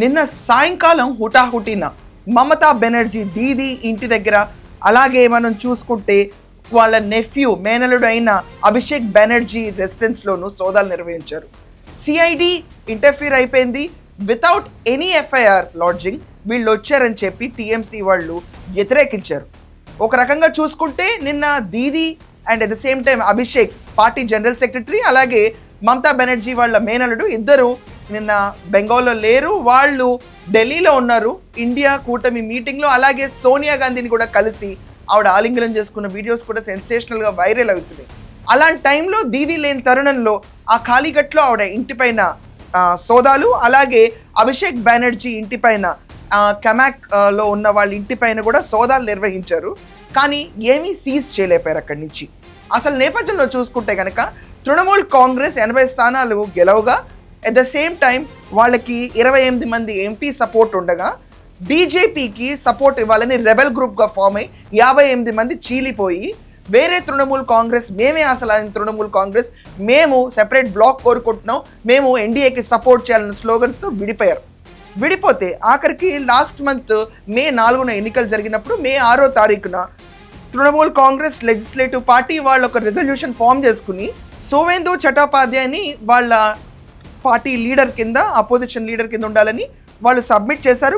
నిన్న సాయంకాలం హుటాహుటిన మమతా బెనర్జీ దీది ఇంటి దగ్గర, అలాగే మనం చూసుకుంటే వాళ్ళ నెఫ్యూ మేనలుడు అయిన అభిషేక్ బెనర్జీ రెసిడెన్స్లోనూ సోదాలు నిర్వహించారు. సిఐడి ఇంటర్ఫీర్ అయిపోయింది. వితౌట్ ఎనీ ఎఫ్ఐఆర్ లాడ్జింగ్ వీళ్ళు వచ్చారని చెప్పి టీఎంసీ వాళ్ళు వ్యతిరేకించారు. ఒక రకంగా చూసుకుంటే నిన్న Didi and at the same time Abhishek party general secretary, అలాగే మమతా బెనర్జీ వాళ్ళ మేనలుడు ఇద్దరు నిన్న బెంగాల్లో లేరు. వాళ్ళు ఢిల్లీలో ఉన్నారు ఇండియా కూటమి మీటింగ్లో. అలాగే సోనియా గాంధీని కూడా కలిసి ఆవిడ ఆలింగనం చేసుకున్న వీడియోస్ కూడా సెన్సేషనల్గా వైరల్ అవుతున్నాయి. అలాంటి టైంలో దీది లేని తరుణంలో ఆ ఖాళీగట్లో ఆవిడ ఇంటిపైన సోదాలు, అలాగే అభిషేక్ బెనర్జీ ఇంటిపైన కమాక్లో ఉన్న వాళ్ళ ఇంటిపైన కూడా సోదాలు నిర్వహించారు. కానీ ఏమీ సీజ్ చేయలేపారు అక్కడి నుంచి. అసలు నేపథ్యంలో చూసుకుంటే కనుక తృణమూల్ కాంగ్రెస్ 80 స్థానాలు గెలవగా, అట్ ద సేమ్ టైం వాళ్ళకి 28 మంది ఎంపీ సపోర్ట్ ఉండగా, బీజేపీకి సపోర్ట్ ఇవ్వాలని రెబెల్ గ్రూప్గా ఫామ్ అయ్యి 58 మంది చీలిపోయి వేరే తృణమూల్ కాంగ్రెస్, మేమే అసలు ఆయన తృణమూల్ కాంగ్రెస్, మేము సెపరేట్ బ్లాక్ కోరుకుంటున్నాం, మేము ఎన్డీఏకి సపోర్ట్ చేయాలన్న స్లోగన్స్తో విడిపోయారు. విడిపోతే ఆఖరికి లాస్ట్ మంత్ మే 4న ఎన్నికలు జరిగినప్పుడు మే 6వ తారీఖున తృణమూల్ కాంగ్రెస్ లెజిస్లేటివ్ పార్టీ వాళ్ళు ఒక రెజల్యూషన్ ఫామ్ చేసుకుని సోవేందు చటోపాధ్యాయని వాళ్ళ పార్టీ లీడర్ కింద, అపోజిషన్ లీడర్ కింద ఉండాలని వాళ్ళు సబ్మిట్ చేశారు.